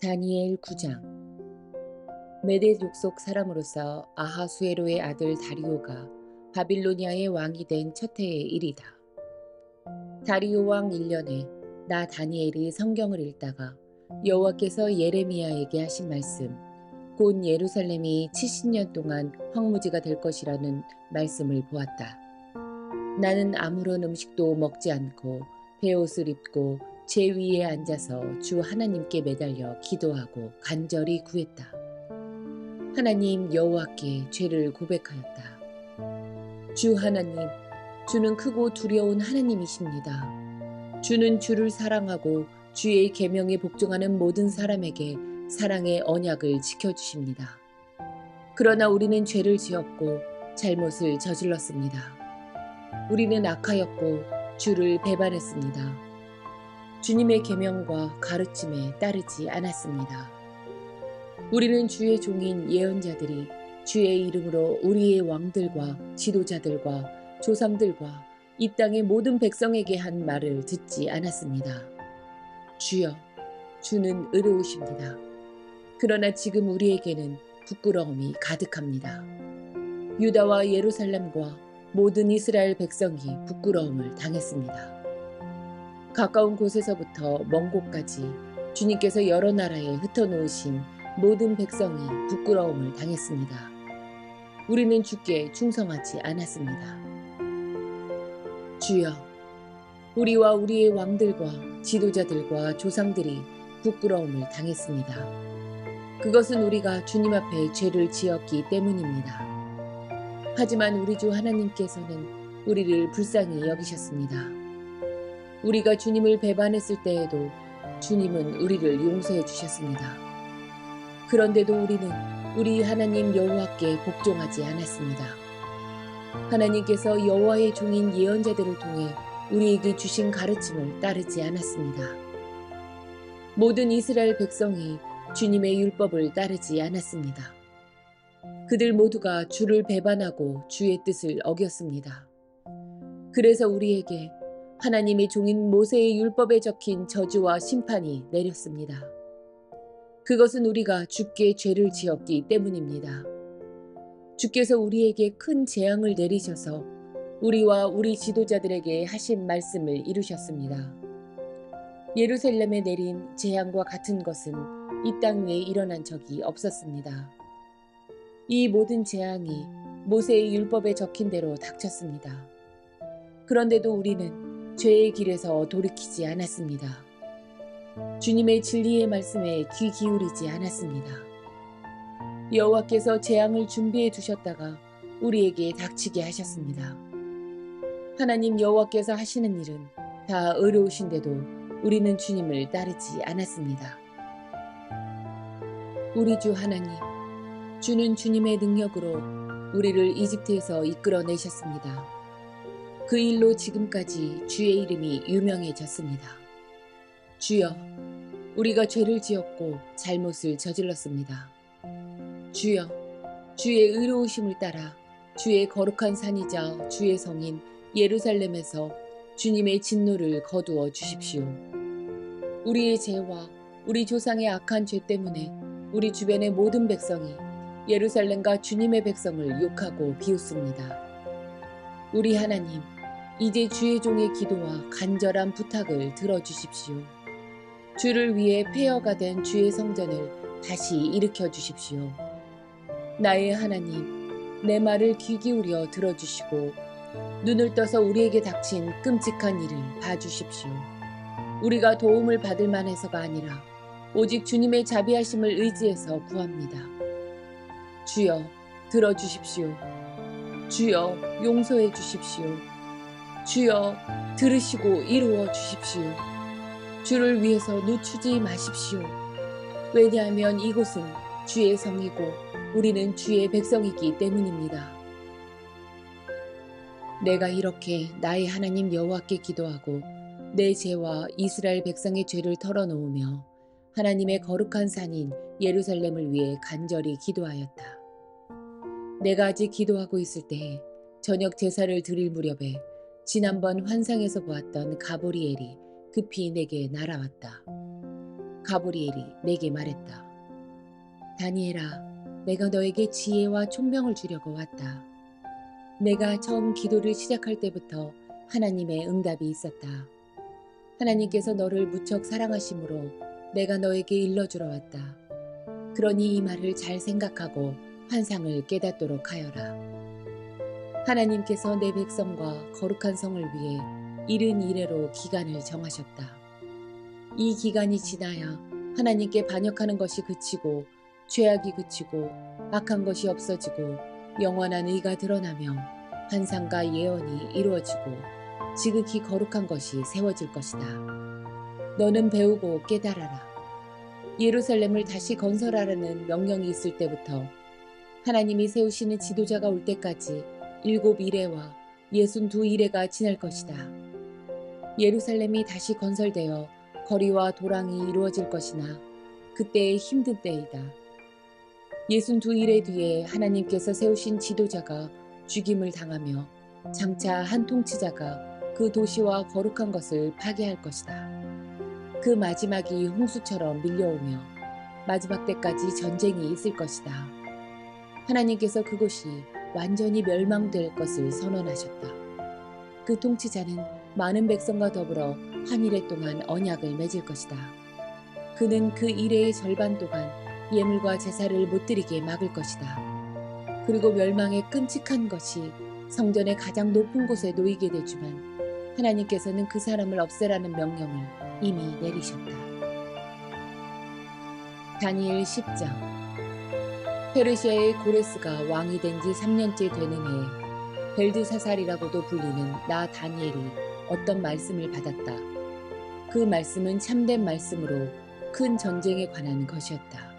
다니엘 9장. 메대 족속 사람으로서 아하수에로의 아들 다리오가 바빌로니아의 왕이 된 첫 해의 일이다. 다리오 왕 1년에 나 다니엘이 성경을 읽다가 여호와께서 예레미야에게 하신 말씀, 곧 예루살렘이 70년 동안 황무지가 될 것이라는 말씀을 보았다. 나는 아무런 음식도 먹지 않고 베옷을 입고 제 위에 앉아서 주 하나님께 매달려 기도하고 간절히 구했다. 하나님 여호와께 죄를 고백하였다. 주 하나님, 주는 크고 두려운 하나님이십니다. 주는 주를 사랑하고 주의 계명에 복종하는 모든 사람에게 사랑의 언약을 지켜주십니다. 그러나 우리는 죄를 지었고 잘못을 저질렀습니다. 우리는 악하였고 주를 배반했습니다. 주님의 계명과 가르침에 따르지 않았습니다. 우리는 주의 종인 예언자들이 주의 이름으로 우리의 왕들과 지도자들과 조상들과 이 땅의 모든 백성에게 한 말을 듣지 않았습니다. 주여, 주는 의로우십니다. 그러나 지금 우리에게는 부끄러움이 가득합니다. 유다와 예루살렘과 모든 이스라엘 백성이 부끄러움을 당했습니다. 가까운 곳에서부터 먼 곳까지 주님께서 여러 나라에 흩어놓으신 모든 백성이 부끄러움을 당했습니다. 우리는 주께 충성하지 않았습니다. 주여, 우리와 우리의 왕들과 지도자들과 조상들이 부끄러움을 당했습니다. 그것은 우리가 주님 앞에 죄를 지었기 때문입니다. 하지만 우리 주 하나님께서는 우리를 불쌍히 여기셨습니다. 우리가 주님을 배반했을 때에도 주님은 우리를 용서해 주셨습니다. 그런데도 우리는 우리 하나님 여호와께 복종하지 않았습니다. 하나님께서 여호와의 종인 예언자들을 통해 우리에게 주신 가르침을 따르지 않았습니다. 모든 이스라엘 백성이 주님의 율법을 따르지 않았습니다. 그들 모두가 주를 배반하고 주의 뜻을 어겼습니다. 그래서 우리에게 하나님의 종인 모세의 율법에 적힌 저주와 심판이 내렸습니다. 그것은 우리가 주께 죄를 지었기 때문입니다. 주께서 우리에게 큰 재앙을 내리셔서 우리와 우리 지도자들에게 하신 말씀을 이루셨습니다. 예루살렘에 내린 재앙과 같은 것은 이 땅 위에 일어난 적이 없었습니다. 이 모든 재앙이 모세의 율법에 적힌 대로 닥쳤습니다. 그런데도 우리는 죄의 길에서 돌이키지 않았습니다. 주님의 진리의 말씀에 귀 기울이지 않았습니다. 여호와께서 재앙을 준비해 두셨다가 우리에게 닥치게 하셨습니다. 하나님 여호와께서 하시는 일은 다 의로우신데도 우리는 주님을 따르지 않았습니다. 우리 주 하나님, 주는 주님의 능력으로 우리를 이집트에서 이끌어내셨습니다. 그 일로 지금까지 주의 이름이 유명해졌습니다. 주여, 우리가 죄를 지었고 잘못을 저질렀습니다. 주여, 주의 의로우심을 따라 주의 거룩한 산이자 주의 성인 예루살렘에서 주님의 진노를 거두어 주십시오. 우리의 죄와 우리 조상의 악한 죄 때문에 우리 주변의 모든 백성이 예루살렘과 주님의 백성을 욕하고 비웃습니다. 우리 하나님, 이제 주의 종의 기도와 간절한 부탁을 들어주십시오. 주를 위해 폐허가 된 주의 성전을 다시 일으켜 주십시오. 나의 하나님, 내 말을 귀 기울여 들어주시고 눈을 떠서 우리에게 닥친 끔찍한 일을 봐주십시오. 우리가 도움을 받을 만해서가 아니라 오직 주님의 자비하심을 의지해서 구합니다. 주여, 들어주십시오. 주여, 용서해 주십시오. 주여, 들으시고 이루어 주십시오. 주를 위해서 늦추지 마십시오. 왜냐하면 이곳은 주의 성이고 우리는 주의 백성이기 때문입니다. 내가 이렇게 나의 하나님 여호와께 기도하고 내 죄와 이스라엘 백성의 죄를 털어놓으며 하나님의 거룩한 산인 예루살렘을 위해 간절히 기도하였다. 내가 아직 기도하고 있을 때에 저녁 제사를 드릴 무렵에 지난번 환상에서 보았던 가브리엘이 급히 내게 날아왔다. 가브리엘이 내게 말했다. 다니엘아, 내가 너에게 지혜와 총명을 주려고 왔다. 내가 처음 기도를 시작할 때부터 하나님의 응답이 있었다. 하나님께서 너를 무척 사랑하심으로 내가 너에게 일러주러 왔다. 그러니 이 말을 잘 생각하고 환상을 깨닫도록 하여라. 하나님께서 내 백성과 거룩한 성을 위해 이른 이래로 기간을 정하셨다. 이 기간이 지나야 하나님께 반역하는 것이 그치고 죄악이 그치고 악한 것이 없어지고 영원한 의가 드러나며 환상과 예언이 이루어지고 지극히 거룩한 것이 세워질 것이다. 너는 배우고 깨달아라. 예루살렘을 다시 건설하라는 명령이 있을 때부터 하나님이 세우시는 지도자가 올 때까지 7이레와 62이레가 지날 것이다. 예루살렘이 다시 건설되어 거리와 도랑이 이루어질 것이나 그때의 힘든 때이다. 62이레 뒤에 하나님께서 세우신 지도자가 죽임을 당하며 장차 한 통치자가 그 도시와 거룩한 것을 파괴할 것이다. 그 마지막이 홍수처럼 밀려오며 마지막 때까지 전쟁이 있을 것이다. 하나님께서 그곳이 완전히 멸망될 것을 선언하셨다. 그 통치자는 많은 백성과 더불어 한 이레 동안 언약을 맺을 것이다. 그는 그 이레의 절반 동안 예물과 제사를 못 드리게 막을 것이다. 그리고 멸망의 끔찍한 것이 성전의 가장 높은 곳에 놓이게 되지만 하나님께서는 그 사람을 없애라는 명령을 이미 내리셨다. 다니엘 10장. 페르시아의 고레스가 왕이 된 지 3년째 되는 해에 벨드사살이라고도 불리는 나 다니엘이 어떤 말씀을 받았다. 그 말씀은 참된 말씀으로 큰 전쟁에 관한 것이었다.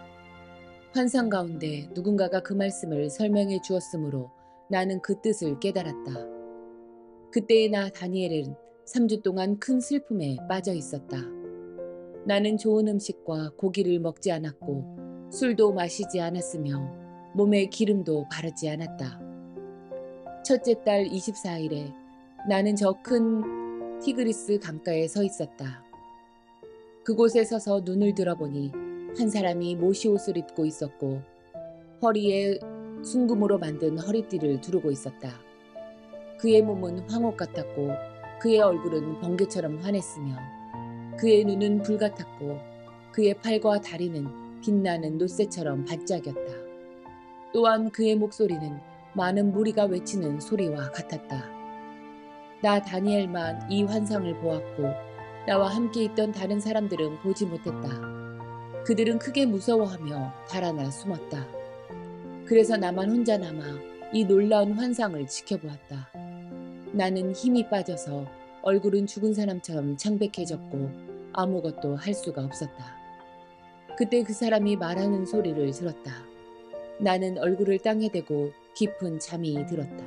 환상 가운데 누군가가 그 말씀을 설명해 주었으므로 나는 그 뜻을 깨달았다. 그때의 나 다니엘은 3주 동안 큰 슬픔에 빠져 있었다. 나는 좋은 음식과 고기를 먹지 않았고 술도 마시지 않았으며 몸에 기름도 바르지 않았다. 첫째 달 24일에 나는 저 큰 티그리스 강가에 서 있었다. 그곳에 서서 눈을 들어보니 한 사람이 모시옷을 입고 있었고 허리에 순금으로 만든 허리띠를 두르고 있었다. 그의 몸은 황옥 같았고 그의 얼굴은 번개처럼 환했으며 그의 눈은 불 같았고 그의 팔과 다리는 빛나는 놋새처럼 반짝였다. 또한 그의 목소리는 많은 무리가 외치는 소리와 같았다. 나 다니엘만 이 환상을 보았고 나와 함께 있던 다른 사람들은 보지 못했다. 그들은 크게 무서워하며 달아나 숨었다. 그래서 나만 혼자 남아 이 놀라운 환상을 지켜보았다. 나는 힘이 빠져서 얼굴은 죽은 사람처럼 창백해졌고 아무것도 할 수가 없었다. 그때 그 사람이 말하는 소리를 들었다. 나는 얼굴을 땅에 대고 깊은 잠이 들었다.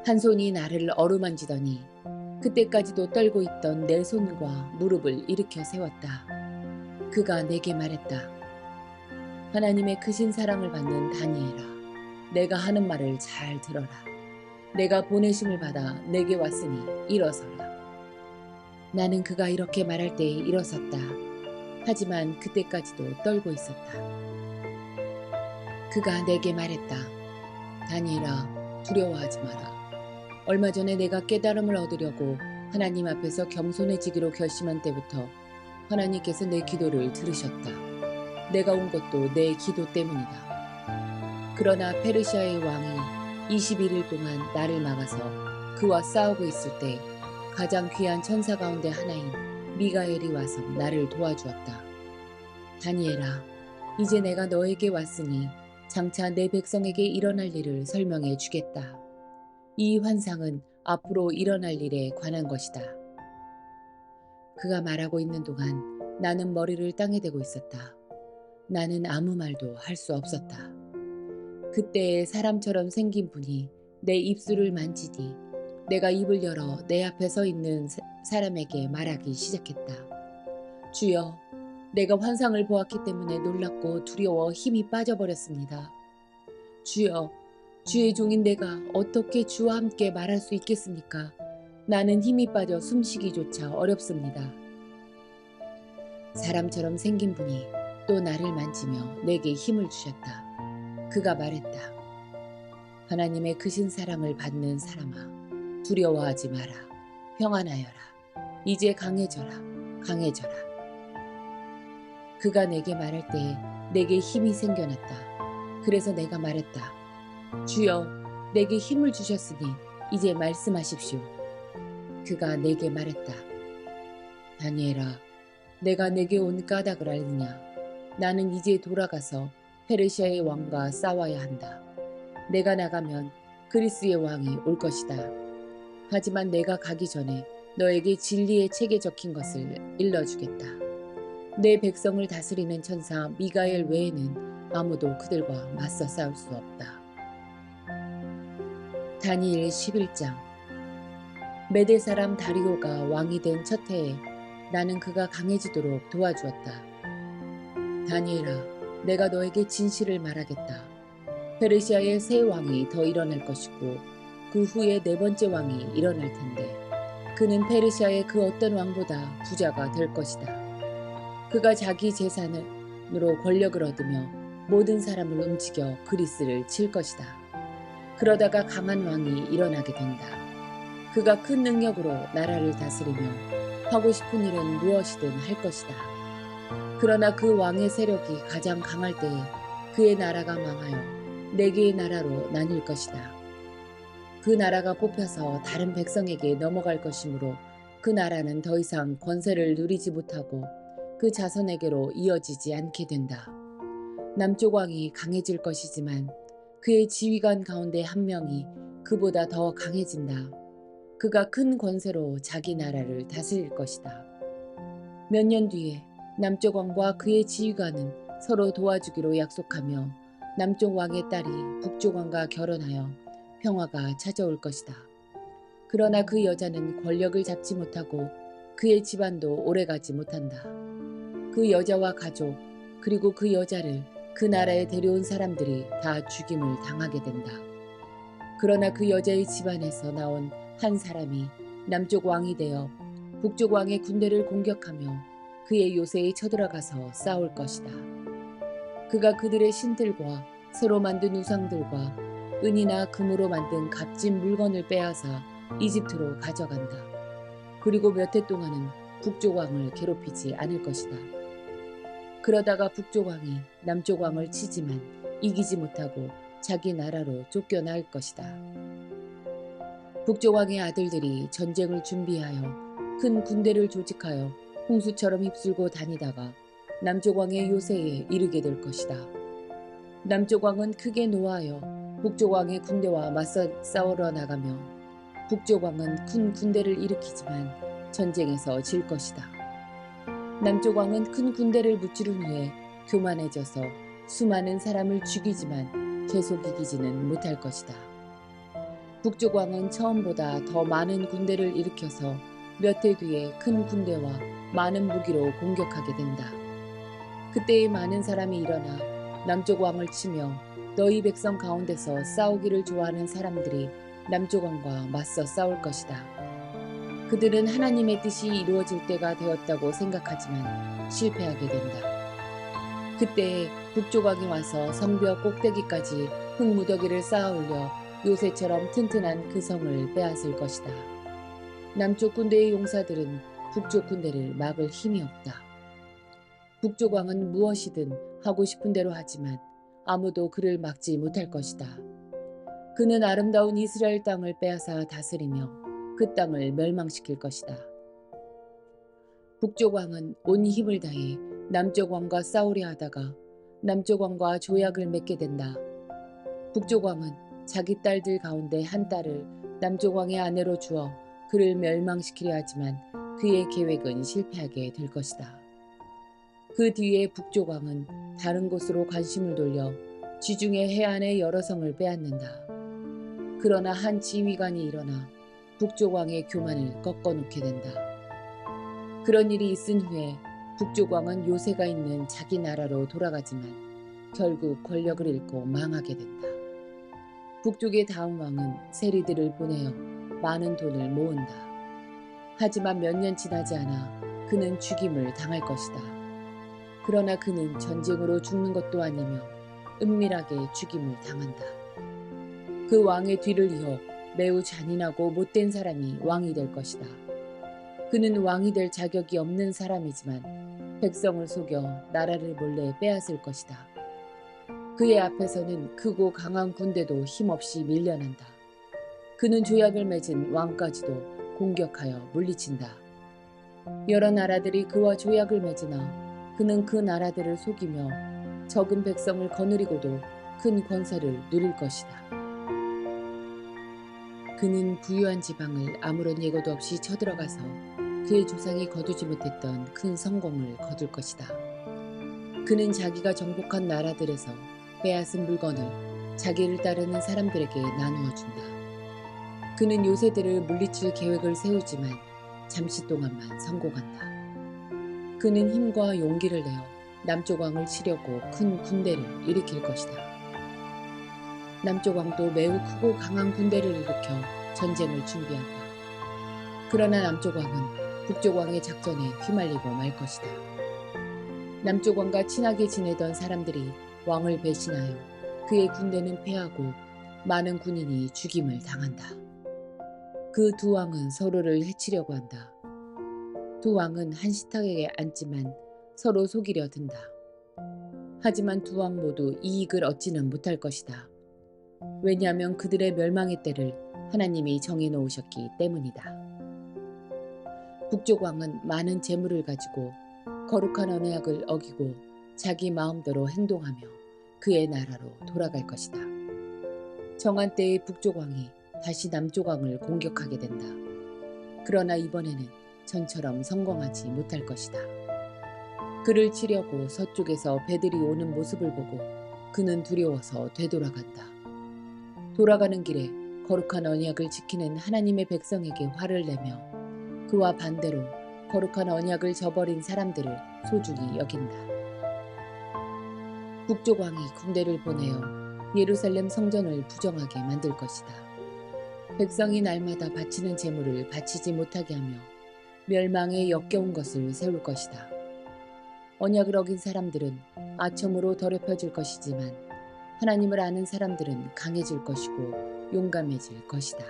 한 손이 나를 어루만지더니 그때까지도 떨고 있던 내 손과 무릎을 일으켜 세웠다. 그가 내게 말했다. 하나님의 크신 사랑을 받는 다니엘아, 내가 하는 말을 잘 들어라. 내가 보내심을 받아 내게 왔으니 일어서라. 나는 그가 이렇게 말할 때에 일어섰다. 하지만 그때까지도 떨고 있었다. 그가 내게 말했다. 다니엘아, 두려워하지 마라. 얼마 전에 내가 깨달음을 얻으려고 하나님 앞에서 겸손해지기로 결심한 때부터 하나님께서 내 기도를 들으셨다. 내가 온 것도 내 기도 때문이다. 그러나 페르시아의 왕이 21일 동안 나를 막아서 그와 싸우고 있을 때 가장 귀한 천사 가운데 하나인 미가엘이 와서 나를 도와주었다. 다니엘아, 이제 내가 너에게 왔으니 장차 내 백성에게 일어날 일을 설명해 주겠다. 이 환상은 앞으로 일어날 일에 관한 것이다. 그가 말하고 있는 동안 나는 머리를 땅에 대고 있었다. 나는 아무 말도 할 수 없었다. 그때 사람처럼 생긴 분이 내 입술을 만지니 내가 입을 열어 내 앞에 서 있는 사람에게 말하기 시작했다. 주여, 내가 환상을 보았기 때문에 놀랍고 두려워 힘이 빠져버렸습니다. 주여, 주의 종인 내가 어떻게 주와 함께 말할 수 있겠습니까? 나는 힘이 빠져 숨쉬기조차 어렵습니다. 사람처럼 생긴 분이 또 나를 만지며 내게 힘을 주셨다. 그가 말했다. 하나님의 크신 사랑을 받는 사람아, 두려워하지 마라. 평안하여라. 이제 강해져라. 강해져라. 그가 내게 말할 때 내게 힘이 생겨났다. 그래서 내가 말했다. 주여, 내게 힘을 주셨으니 이제 말씀하십시오. 그가 내게 말했다. 다니엘아, 내가 내게 온 까닭을 알느냐? 나는 이제 돌아가서 페르시아의 왕과 싸워야 한다. 내가 나가면 그리스의 왕이 올 것이다. 하지만 내가 가기 전에 너에게 진리의 책에 적힌 것을 일러주겠다. 내 백성을 다스리는 천사 미가엘 외에는 아무도 그들과 맞서 싸울 수 없다. 다니엘 11장. 메대 사람 다리오가 왕이 된 첫 해에 나는 그가 강해지도록 도와주었다. 다니엘아, 내가 너에게 진실을 말하겠다. 페르시아의 새 왕이 더 일어날 것이고 그 후에 네 번째 왕이 일어날 텐데 그는 페르시아의 그 어떤 왕보다 부자가 될 것이다. 그가 자기 재산으로 권력을 얻으며 모든 사람을 움직여 그리스를 칠 것이다. 그러다가 강한 왕이 일어나게 된다. 그가 큰 능력으로 나라를 다스리며 하고 싶은 일은 무엇이든 할 것이다. 그러나 그 왕의 세력이 가장 강할 때에 그의 나라가 망하여 네 개의 나라로 나뉠 것이다. 그 나라가 뽑혀서 다른 백성에게 넘어갈 것이므로 그 나라는 더 이상 권세를 누리지 못하고 그 자손에게로 이어지지 않게 된다. 남쪽 왕이 강해질 것이지만 그의 지휘관 가운데 한 명이 그보다 더 강해진다. 그가 큰 권세로 자기 나라를 다스릴 것이다. 몇 년 뒤에 남쪽 왕과 그의 지휘관은 서로 도와주기로 약속하며 남쪽 왕의 딸이 북쪽 왕과 결혼하여 평화가 찾아올 것이다. 그러나 그 여자는 권력을 잡지 못하고 그의 집안도 오래가지 못한다. 그 여자와 가족 그리고 그 여자를 그 나라에 데려온 사람들이 다 죽임을 당하게 된다. 그러나 그 여자의 집안에서 나온 한 사람이 남쪽 왕이 되어 북쪽 왕의 군대를 공격하며 그의 요새에 쳐들어가서 싸울 것이다. 그가 그들의 신들과 새로 만든 우상들과 은이나 금으로 만든 값진 물건을 빼앗아 이집트로 가져간다. 그리고 몇 해 동안은 북쪽 왕을 괴롭히지 않을 것이다. 그러다가 북쪽 왕이 남쪽 왕을 치지만 이기지 못하고 자기 나라로 쫓겨날 것이다. 북쪽 왕의 아들들이 전쟁을 준비하여 큰 군대를 조직하여 홍수처럼 휩쓸고 다니다가 남쪽 왕의 요새에 이르게 될 것이다. 남쪽 왕은 크게 노하여 북쪽 왕의 군대와 맞서 싸우러 나가며 북쪽 왕은 큰 군대를 일으키지만 전쟁에서 질 것이다. 남쪽 왕은 큰 군대를 무찌른 후에 교만해져서 수많은 사람을 죽이지만 계속 이기지는 못할 것이다. 북쪽 왕은 처음보다 더 많은 군대를 일으켜서 몇 해 뒤에 큰 군대와 많은 무기로 공격하게 된다. 그때에 많은 사람이 일어나 남쪽 왕을 치며 너희 백성 가운데서 싸우기를 좋아하는 사람들이 남쪽 왕과 맞서 싸울 것이다. 그들은 하나님의 뜻이 이루어질 때가 되었다고 생각하지만 실패하게 된다. 그때 북쪽 왕이 와서 성벽 꼭대기까지 흙무더기를 쌓아 올려 요새처럼 튼튼한 그 성을 빼앗을 것이다. 남쪽 군대의 용사들은 북쪽 군대를 막을 힘이 없다. 북쪽 왕은 무엇이든 하고 싶은 대로 하지만 아무도 그를 막지 못할 것이다. 그는 아름다운 이스라엘 땅을 빼앗아 다스리며 그 땅을 멸망시킬 것이다. 북쪽 왕은 온 힘을 다해 남쪽 왕과 싸우려 하다가 남쪽 왕과 조약을 맺게 된다. 북쪽 왕은 자기 딸들 가운데 한 딸을 남쪽 왕의 아내로 주어 그를 멸망시키려 하지만 그의 계획은 실패하게 될 것이다. 그 뒤에 북쪽 왕은 다른 곳으로 관심을 돌려 지중해 해안의 여러 성을 빼앗는다. 그러나 한 지휘관이 일어나 북쪽 왕의 교만을 꺾어놓게 된다. 그런 일이 있은 후에 북쪽 왕은 요새가 있는 자기 나라로 돌아가지만 결국 권력을 잃고 망하게 된다. 북쪽의 다음 왕은 세리들을 보내어 많은 돈을 모은다. 하지만 몇 년 지나지 않아 그는 죽임을 당할 것이다. 그러나 그는 전쟁으로 죽는 것도 아니며 은밀하게 죽임을 당한다. 그 왕의 뒤를 이어 매우 잔인하고 못된 사람이 왕이 될 것이다. 그는 왕이 될 자격이 없는 사람이지만 백성을 속여 나라를 몰래 빼앗을 것이다. 그의 앞에서는 크고 강한 군대도 힘없이 밀려난다. 그는 조약을 맺은 왕까지도 공격하여 물리친다. 여러 나라들이 그와 조약을 맺으나 그는 그 나라들을 속이며 적은 백성을 거느리고도 큰 권세를 누릴 것이다. 그는 부유한 지방을 아무런 예고도 없이 쳐들어가서 그의 조상이 거두지 못했던 큰 성공을 거둘 것이다. 그는 자기가 정복한 나라들에서 빼앗은 물건을 자기를 따르는 사람들에게 나누어 준다. 그는 요새들을 물리칠 계획을 세우지만 잠시 동안만 성공한다. 그는 힘과 용기를 내어 남쪽 왕을 치려고 큰 군대를 일으킬 것이다. 남쪽 왕도 매우 크고 강한 군대를 일으켜 전쟁을 준비한다. 그러나 남쪽 왕은 북쪽 왕의 작전에 휘말리고 말 것이다. 남쪽 왕과 친하게 지내던 사람들이 왕을 배신하여 그의 군대는 패하고 많은 군인이 죽임을 당한다. 그 두 왕은 서로를 해치려고 한다. 두 왕은 한 식탁에 앉지만 서로 속이려 든다. 하지만 두 왕 모두 이익을 얻지는 못할 것이다. 왜냐하면 그들의 멸망의 때를 하나님이 정해놓으셨기 때문이다. 북쪽 왕은 많은 재물을 가지고 거룩한 언약을 어기고 자기 마음대로 행동하며 그의 나라로 돌아갈 것이다. 정한 때에 북쪽 왕이 다시 남쪽 왕을 공격하게 된다. 그러나 이번에는 전처럼 성공하지 못할 것이다. 그를 치려고 서쪽에서 배들이 오는 모습을 보고 그는 두려워서 되돌아간다. 돌아가는 길에 거룩한 언약을 지키는 하나님의 백성에게 화를 내며 그와 반대로 거룩한 언약을 저버린 사람들을 소중히 여긴다. 북쪽 왕이 군대를 보내어 예루살렘 성전을 부정하게 만들 것이다. 백성이 날마다 바치는 제물을 바치지 못하게 하며 멸망에 역겨운 것을 세울 것이다. 언약을 어긴 사람들은 아첨으로 더럽혀질 것이지만 하나님을 아는 사람들은 강해질 것이고 용감해질 것이다.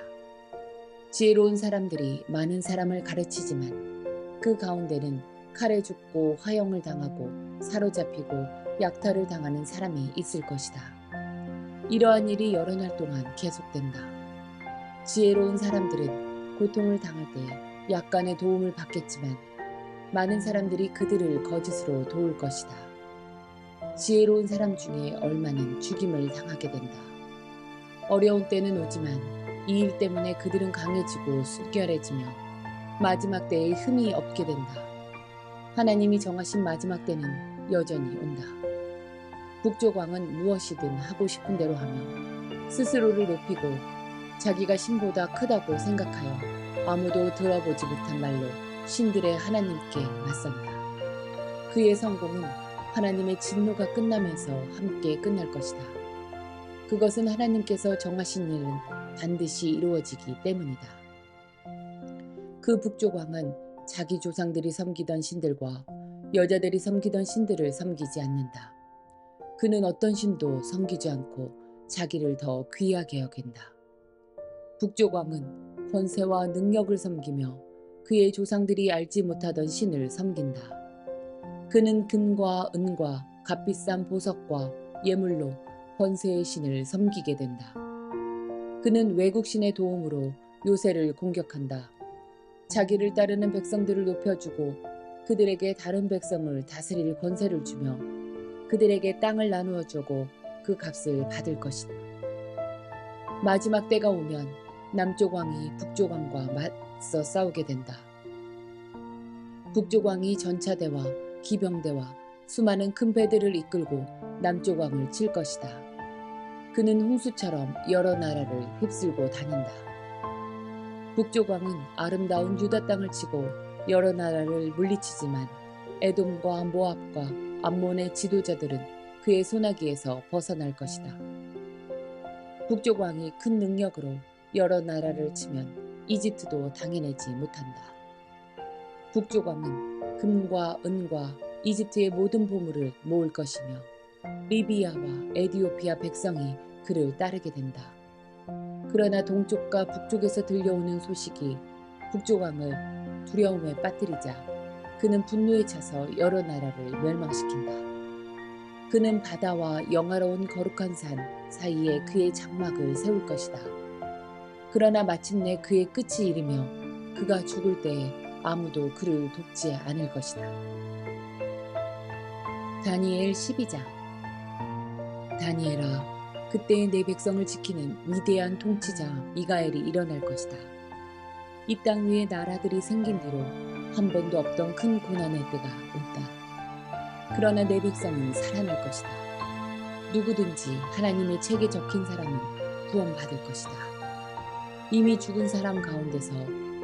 지혜로운 사람들이 많은 사람을 가르치지만 그 가운데는 칼에 죽고 화형을 당하고 사로잡히고 약탈을 당하는 사람이 있을 것이다. 이러한 일이 여러 날 동안 계속된다. 지혜로운 사람들은 고통을 당할 때 약간의 도움을 받겠지만 많은 사람들이 그들을 거짓으로 도울 것이다. 지혜로운 사람 중에 얼마는 죽임을 당하게 된다. 어려운 때는 오지만 이 일 때문에 그들은 강해지고 순결해지며 마지막 때에 흠이 없게 된다. 하나님이 정하신 마지막 때는 여전히 온다. 북쪽 왕은 무엇이든 하고 싶은 대로 하며 스스로를 높이고 자기가 신보다 크다고 생각하여 아무도 들어보지 못한 말로 신들의 하나님께 맞선다. 그의 성공은 하나님의 진노가 끝나면서 함께 끝날 것이다. 그것은 하나님께서 정하신 일은 반드시 이루어지기 때문이다. 그 북쪽 왕은 자기 조상들이 섬기던 신들과 여자들이 섬기던 신들을 섬기지 않는다. 그는 어떤 신도 섬기지 않고 자기를 더 귀하게 여긴다. 북쪽 왕은 권세와 능력을 섬기며 그의 조상들이 알지 못하던 신을 섬긴다. 그는 금과 은과 값비싼 보석과 예물로 권세의 신을 섬기게 된다. 그는 외국 신의 도움으로 요새를 공격한다. 자기를 따르는 백성들을 높여주고 그들에게 다른 백성을 다스릴 권세를 주며 그들에게 땅을 나누어 주고 그 값을 받을 것이다. 마지막 때가 오면 남쪽 왕이 북쪽 왕과 맞서 싸우게 된다. 북쪽 왕이 전차대와 기병대와 수많은 큰 배들을 이끌고 남쪽 왕을 칠 것이다. 그는 홍수처럼 여러 나라를 휩쓸고 다닌다. 북쪽 왕은 아름다운 유다 땅을 치고 여러 나라를 물리치지만 에돔과 모압과 암몬의 지도자들은 그의 손아귀에서 벗어날 것이다. 북쪽 왕이 큰 능력으로 여러 나라를 치면 이집트도 당해내지 못한다. 북쪽 왕은 금과 은과 이집트의 모든 보물을 모을 것이며 리비아와 에디오피아 백성이 그를 따르게 된다. 그러나 동쪽과 북쪽에서 들려오는 소식이 북쪽 왕을 두려움에 빠뜨리자 그는 분노에 차서 여러 나라를 멸망시킨다. 그는 바다와 영화로운 거룩한 산 사이에 그의 장막을 세울 것이다. 그러나 마침내 그의 끝이 이르며 그가 죽을 때에 아무도 그를 돕지 않을 것이다. 다니엘 12장. 다니엘아, 그때의 내 백성을 지키는 위대한 통치자 미가엘이 일어날 것이다. 이 땅 위에 나라들이 생긴 뒤로 한 번도 없던 큰 고난의 때가 온다. 그러나 내 백성은 살아날 것이다. 누구든지 하나님의 책에 적힌 사람은 구원받을 것이다. 이미 죽은 사람 가운데서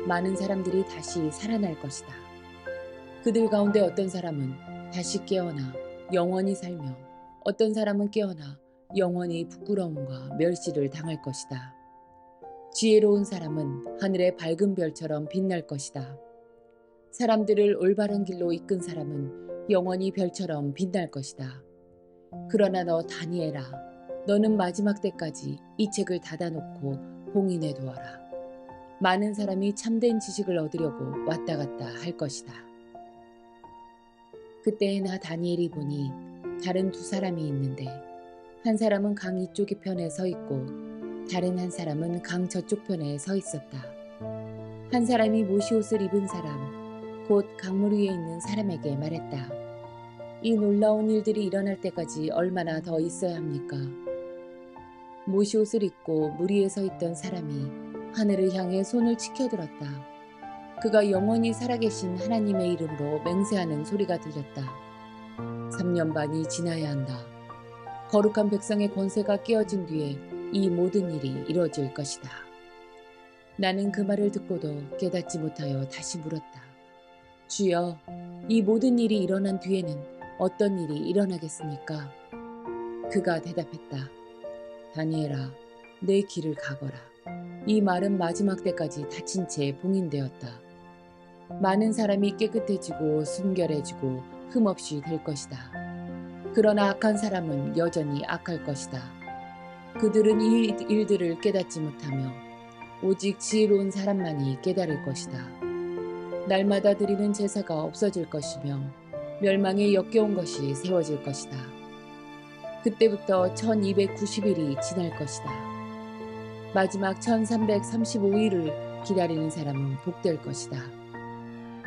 많은 사람들이 다시 살아날 것이다. 그들 가운데 어떤 사람은 다시 깨어나 영원히 살며 어떤 사람은 깨어나 영원히 부끄러움과 멸시를 당할 것이다. 지혜로운 사람은 하늘의 밝은 별처럼 빛날 것이다. 사람들을 올바른 길로 이끈 사람은 영원히 별처럼 빛날 것이다. 그러나 너 다니엘아, 너는 마지막 때까지 이 책을 닫아놓고 봉인해 두어라. 많은 사람이 참된 지식을 얻으려고 왔다 갔다 할 것이다. 그때 나 다니엘이 보니 다른 두 사람이 있는데 한 사람은 강 이쪽 편에 서 있고 다른 한 사람은 강 저쪽 편에 서 있었다. 한 사람이 모시옷을 입은 사람, 곧 강물 위에 있는 사람에게 말했다. 이 놀라운 일들이 일어날 때까지 얼마나 더 있어야 합니까? 모시옷을 입고 물 위에 서 있던 사람이 하늘을 향해 손을 치켜들었다. 그가 영원히 살아계신 하나님의 이름으로 맹세하는 소리가 들렸다. 3년 반이 지나야 한다. 거룩한 백성의 권세가 깨어진 뒤에 이 모든 일이 이루어질 것이다. 나는 그 말을 듣고도 깨닫지 못하여 다시 물었다. 주여, 이 모든 일이 일어난 뒤에는 어떤 일이 일어나겠습니까? 그가 대답했다. 다니엘아, 내 길을 가거라. 이 말은 마지막 때까지 닫힌 채 봉인되었다. 많은 사람이 깨끗해지고 순결해지고 흠없이 될 것이다. 그러나 악한 사람은 여전히 악할 것이다. 그들은 이 일들을 깨닫지 못하며 오직 지혜로운 사람만이 깨달을 것이다. 날마다 드리는 제사가 없어질 것이며 멸망에 역겨운 것이 세워질 것이다. 그때부터 1290일이 지날 것이다. 마지막 1335일을 기다리는 사람은 복될 것이다.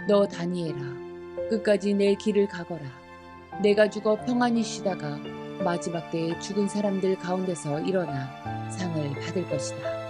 너 다니엘아, 끝까지 내 길을 가거라. 내가 죽어 평안히 쉬다가 마지막 때에 죽은 사람들 가운데서 일어나 상을 받을 것이다.